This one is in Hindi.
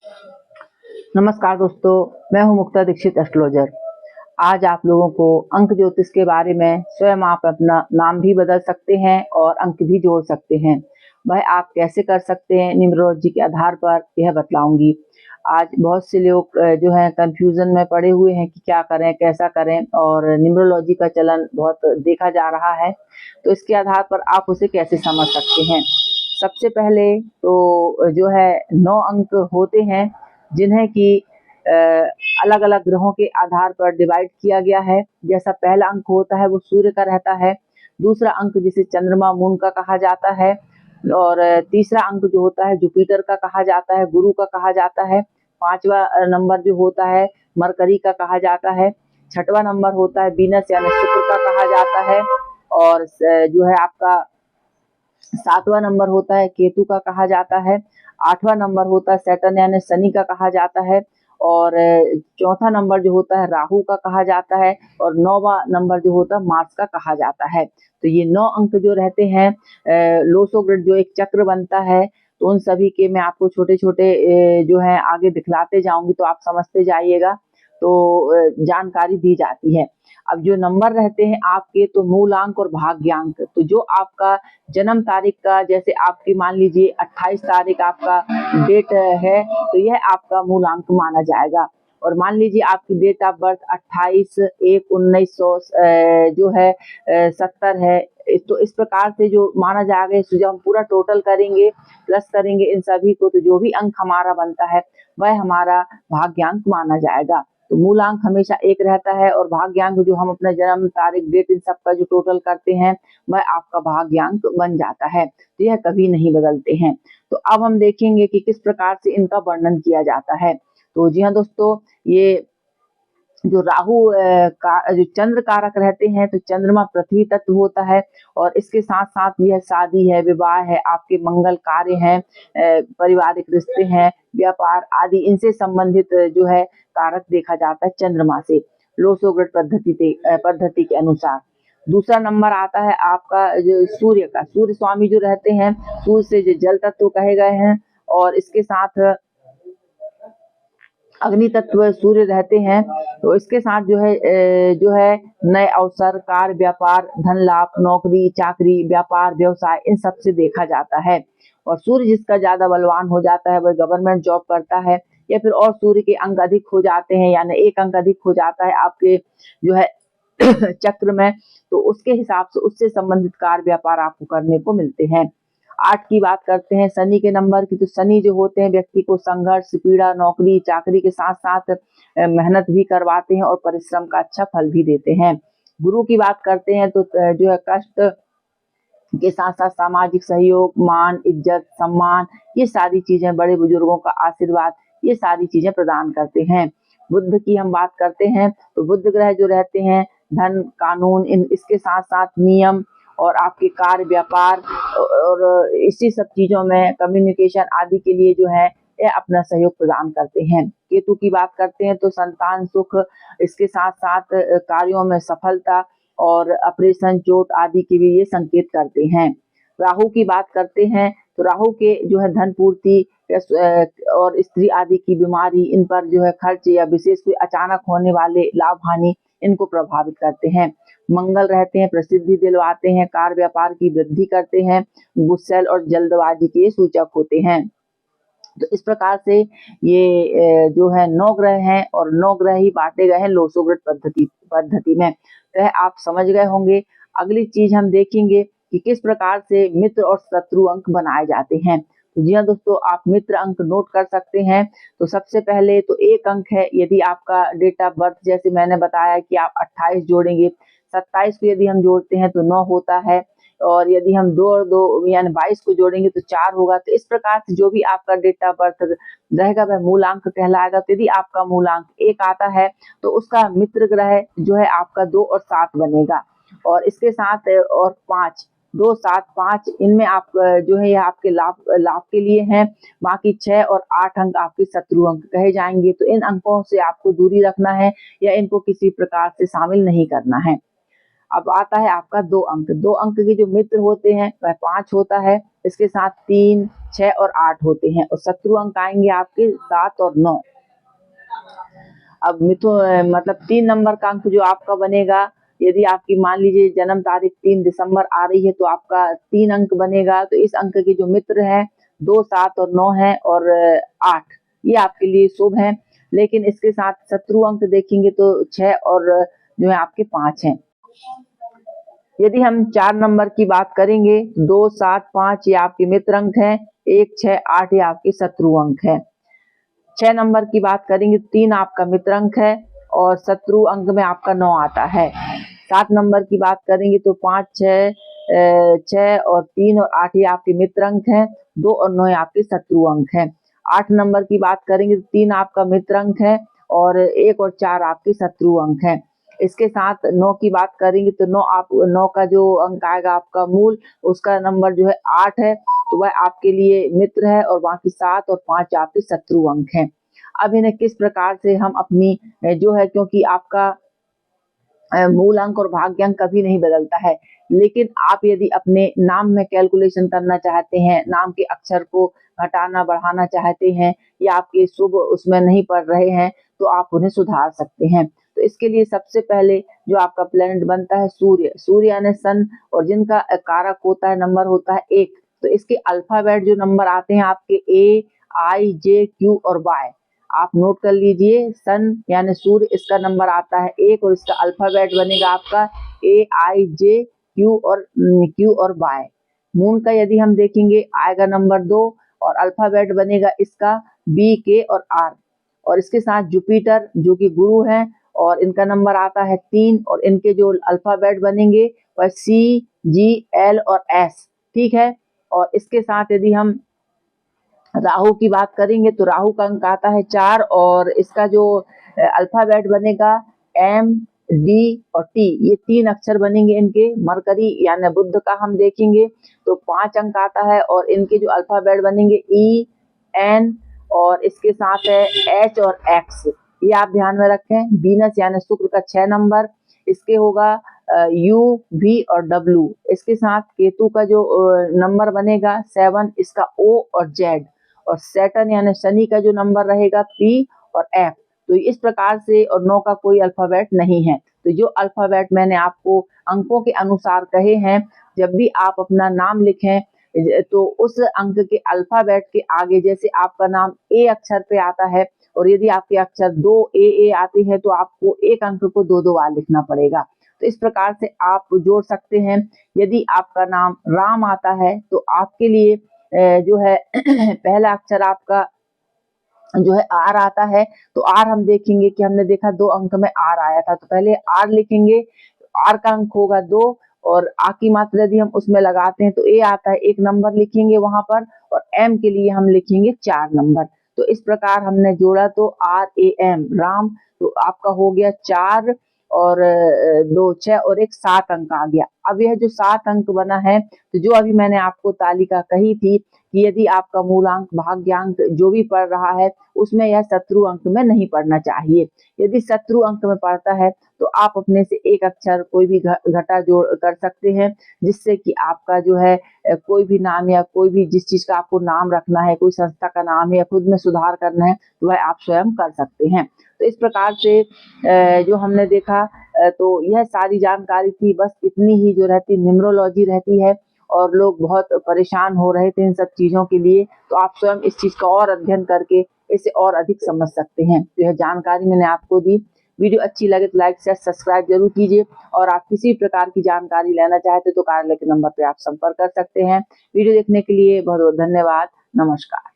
नमस्कार दोस्तों, मैं हूं मुक्ता दीक्षित एस्ट्रोलॉजर। आज आप लोगों को अंक ज्योतिष के बारे में स्वयं आप अपना नाम भी बदल सकते हैं और अंक भी जोड़ सकते हैं। वह आप कैसे कर सकते हैं न्यूमरोलॉजी के आधार पर यह बतलाऊंगी। आज बहुत से लोग जो है कंफ्यूजन में पड़े हुए हैं कि क्या करें, कैसा करें, और न्यूमरोलॉजी का चलन बहुत देखा जा रहा है, तो इसके आधार पर आप उसे कैसे समझ सकते हैं। सबसे पहले तो जो है 9 अंक होते हैं जिन्हें कि अलग अलग ग्रहों के आधार पर डिवाइड किया गया है। जैसा पहला अंक होता है वो सूर्य का रहता है, दूसरा अंक जिसे चंद्रमा मून का कहा जाता है, और तीसरा अंक जो होता है जुपिटर का कहा जाता है, गुरु का कहा जाता है। पांचवा नंबर जो होता है मरकरी का कहा जाता है। छठवां नंबर होता है वीनस यानी शुक्र का कहा जाता है, और जो है आपका 7वां नंबर होता है केतु का कहा जाता है। 8वां नंबर होता है सैटर्न यानी शनि का कहा जाता है, और चौथा नंबर जो होता है राहु का कहा जाता है, और 9वां नंबर जो होता है मार्स का कहा जाता है। तो ये 9 अंक जो रहते हैं, लोसो ग्रिड जो एक चक्र बनता है, तो उन सभी के मैं आपको छोटे छोटे जो है आगे दिखलाते जाऊंगी, तो आप समझते जाइएगा, तो जानकारी दी जाती है। अब जो नंबर रहते हैं आपके, तो मूलांक और भाग्यांक, तो जो आपका जन्म तारीख का, जैसे आपकी मान लीजिए 28 तारीख आपका डेट है, तो यह आपका मूलांक माना जाएगा। और मान लीजिए आपकी डेट ऑफ बर्थ 28/1/1900 जो है 70 है, तो इस प्रकार से जो माना जाएगा, जब हम पूरा टोटल करेंगे, प्लस करेंगे इन सभी को, तो जो भी अंक हमारा बनता है वह हमारा भाग्यांक माना जाएगा। तो मूलांक हमेशा एक रहता है, और भाग्यांक जो हम अपना जन्म तारीख डेट इन सबका जो टोटल करते हैं वह आपका भाग्यांक बन जाता है। तो यह कभी नहीं बदलते हैं। तो अब हम देखेंगे कि किस प्रकार से इनका वर्णन किया जाता है। तो जी हाँ दोस्तों, ये जो राहु का जो चंद्र कारक रहते हैं, तो चंद्रमा पृथ्वी तत्व होता है, और इसके साथ साथ यह शादी है, विवाह है, आपके मंगल कार्य हैं, पारिवारिक रिश्ते हैं, व्यापार आदि इनसे संबंधित जो है कारक देखा जाता है चंद्रमा से, लोसो ग्रिड पद्धति के अनुसार। दूसरा नंबर आता है आपका जो सूर्य का। सूर्य स्वामी जो रहते हैं, सूर्य से जो जल तत्व कहे गए हैं, और इसके साथ अग्नि तत्व सूर्य रहते हैं। तो इसके साथ जो है नए अवसर, कार्य, व्यापार, धन लाभ, नौकरी चाकरी, व्यापार, व्यवसाय, इन सब से देखा जाता है। और सूर्य जिसका ज्यादा बलवान हो जाता है वह गवर्नमेंट जॉब करता है, या फिर और सूर्य के अंक अधिक हो जाते हैं, यानी एक अंक अधिक हो जाता है आपके जो है चक्र में, तो उसके हिसाब से उससे संबंधित कार्य व्यापार आपको करने को मिलते हैं। 8 की बात करते हैं शनि के नंबर की। तो शनि जो होते हैं व्यक्ति को संघर्ष, पीड़ा, नौकरी चाकरी के साथ साथ मेहनत भी करवाते हैं, और परिश्रम का अच्छा फल भी देते हैं। गुरु की बात करते हैं तो जो है कष्ट के साथ साथ सामाजिक सहयोग, मान, इज्जत, सम्मान, ये सारी चीजें, बड़े बुजुर्गों का आशीर्वाद, ये सारी चीजें प्रदान करते हैं। बुध की हम बात करते हैं, तो बुध ग्रह जो रहते हैं धन, कानून, इसके साथ साथ नियम, और आपके कार्य व्यापार, और इसी सब चीजों में कम्युनिकेशन आदि के लिए जो है ये अपना सहयोग प्रदान करते हैं। केतु की बात करते हैं तो संतान सुख, इसके साथ साथ कार्यों में सफलता, और ऑपरेशन, चोट आदि के भी ये संकेत करते हैं। राहु की बात करते हैं तो राहु के जो है धन पूर्ति और स्त्री आदि की बीमारी, इन पर जो है खर्च, या विशेष कोई अचानक होने वाले लाभ हानि, इनको प्रभावित करते हैं। मंगल रहते हैं प्रसिद्धि दिलवाते हैं, कार्य व्यापार की वृद्धि करते हैं, गुस्सैल और जल्दबाजी के सूचक होते हैं। तो इस प्रकार से ये जो है 9 ग्रह हैं, और 9 ग्रह ही बांटे गए हैं लोसो ग्रिड पद्धति में। तो आप समझ गए होंगे। अगली चीज हम देखेंगे कि किस प्रकार से मित्र और शत्रु अंक बनाए जाते हैं। तो जी हाँ दोस्तों, आप मित्र अंक नोट कर सकते हैं। तो सबसे पहले तो 1 अंक है, यदि आपका डेट ऑफ बर्थ, जैसे मैंने बताया कि आप 28 जोड़ेंगे, 27 को यदि हम जोड़ते हैं तो 9 होता है, और यदि हम 2 और 2 यानी 22 को जोड़ेंगे तो 4 होगा। तो इस प्रकार से जो भी आपका डेट ऑफ बर्थ रहेगा वह मूलांक कहलाएगा। तो यदि आपका मूलांक 1 आता है तो उसका मित्र ग्रह जो है आपका 2 और 7 बनेगा, और इसके साथ और 5, 2, 7, 5, इनमें आप जो है यह आपके लाभ के लिए हैं। बाकी 6 और 8 अंक आपके शत्रु अंक कहे जाएंगे। तो इन अंकों से आपको दूरी रखना है, या इनको किसी प्रकार से शामिल नहीं करना है। अब आता है आपका 2 अंक। 2 अंक के जो मित्र होते हैं वह 5 होता है, इसके साथ 3, 6 और 8 होते हैं और शत्रु अंक आएंगे आपके 7 और 9। अब मतलब 3 नंबर का अंक जो आपका बनेगा, यदि आपकी मान लीजिए जन्म तारीख 3 दिसंबर आ रही है तो आपका 3 अंक बनेगा। तो इस अंक के जो मित्र हैं 2, 7 और 9 हैं और 8, ये आपके लिए शुभ है। लेकिन इसके साथ शत्रु अंक देखेंगे तो 6 और जो है आपके 5 हैं। यदि हम 4 नंबर की बात करेंगे, 2, 7, 5 ये आपके मित्र अंक हैं, 1, 6, 8 ये आपके शत्रु अंक है। 6 नंबर की बात करेंगे, 3 आपका मित्र अंक है और शत्रु अंक में आपका 9 आता है। 7 नंबर की बात करेंगे तो 5, 6 और 3 और 8 ये आपके मित्र अंक हैं, 2 और 9 आपके शत्रु अंक हैं। 8 नंबर की बात करेंगे तो 3 आपका मित्र अंक है और 1 और 4 आपके शत्रु अंक हैं। इसके साथ 9 की बात करेंगे तो 9 का जो अंक आएगा आपका मूल, उसका नंबर जो है 8 है, तो वह आपके लिए मित्र है और बाकी 7 और 5 आपके शत्रु अंक हैं। अब इन्हें किस प्रकार से हम अपनी जो है, क्योंकि आपका मूल अंक और भाग्य अंक कभी नहीं बदलता है, लेकिन आप यदि अपने नाम में कैलकुलेशन करना चाहते हैं, नाम के अक्षर को घटाना बढ़ाना चाहते हैं या आपके शुभ उसमें नहीं पड़ रहे हैं, तो आप उन्हें सुधार सकते हैं। तो इसके लिए सबसे पहले जो आपका प्लेनेट बनता है सूर्य यानी सन, और जिनका कारक होता है नंबर होता है 1। तो इसके अल्फाबेट जो नंबर आते हैं आपके A, I, J, Q और Y, आप नोट कर लीजिए। सन यानी सूर्य, इसका नंबर आता है 1 और इसका अल्फाबेट बनेगा आपका A, I, J, Q और Y। मून का यदि हम देखेंगे आएगा नंबर 2 और अल्फाबेट बनेगा इसका B, K और R। और इसके साथ जुपिटर जो कि गुरु हैं और इनका नंबर आता है 3 और इनके जो अल्फाबेट बनेंगे वह C, G, L और S, ठीक है। और इसके साथ यदि हम राहु की बात करेंगे तो राहु का अंक आता है 4 और इसका जो अल्फाबेट बनेगा M, D और T, ये 3 अक्षर बनेंगे इनके। मरकरी यानी बुध का हम देखेंगे तो 5 अंक आता है और इनके जो अल्फाबेट बनेंगे E, N और इसके साथ है H और X, ये आप ध्यान में रखें। वीनस यानी शुक्र का 6 नंबर, इसके होगा U, V और W। इसके साथ केतु का जो नंबर बनेगा 7, इसका O और Z। और सैटर्न यानी शनि का जो नंबर रहेगा P और F। तो इस प्रकार से, और 9 का कोई अल्फाबेट नहीं है। तो जो अल्फाबेट मैंने आपको अंकों के अनुसार कहे हैं, जब भी आप अपना नाम लिखें तो उस अंक के अल्फाबेट के आगे, जैसे आपका नाम A अक्षर पे आता है और यदि आपके अक्षर 2 AA आते हैं तो आपको एक अंक को 2-2 बार लिखना पड़ेगा। तो इस प्रकार से आप जोड़ सकते हैं। यदि आपका नाम राम आता है तो आपके लिए जो है पहला अक्षर आपका जो है R आता है, तो R हम देखेंगे कि हमने देखा 2 अंक में R आया था, तो पहले R लिखेंगे। R का अंक होगा 2 और आ की मात्रा यदि हम उसमें लगाते हैं तो A आता है, 1 नंबर लिखेंगे वहां पर, और M के लिए हम लिखेंगे 4 नंबर। तो इस प्रकार हमने जोड़ा तो RAM राम, तो आपका हो गया 4 और 2 6 और 1 7 अंक आ गया। अब यह जो 7 अंक बना है, तो जो अभी मैंने आपको तालिका कही थी कि यदि आपका मूलांक भाग्यांक जो भी पढ़ रहा है उसमें यह शत्रु अंक में नहीं पढ़ना चाहिए। यदि शत्रु अंक में पढ़ता है तो आप अपने से एक अक्षर कोई भी घटा जोड़ कर सकते हैं, जिससे कि आपका जो है कोई भी नाम या कोई भी जिस चीज का आपको नाम रखना है, कोई संस्था का नाम है या खुद में सुधार करना है, तो वह आप स्वयं कर सकते हैं। तो इस प्रकार से जो हमने देखा, तो यह सारी जानकारी थी। बस इतनी ही जो रहती न्यूमरोलॉजी रहती है और लोग बहुत परेशान हो रहे थे इन सब चीजों के लिए, तो आप स्वयं इस चीज का और अध्ययन करके इसे और अधिक समझ सकते हैं। तो यह जानकारी मैंने आपको दी। वीडियो अच्छी लगे तो लाइक शेयर सब्सक्राइब जरूर कीजिए, और आप किसी प्रकार की जानकारी लेना चाहते तो कार्यालय के नंबर पे आप संपर्क कर सकते हैं। वीडियो देखने के लिए बहुत बहुत धन्यवाद। नमस्कार।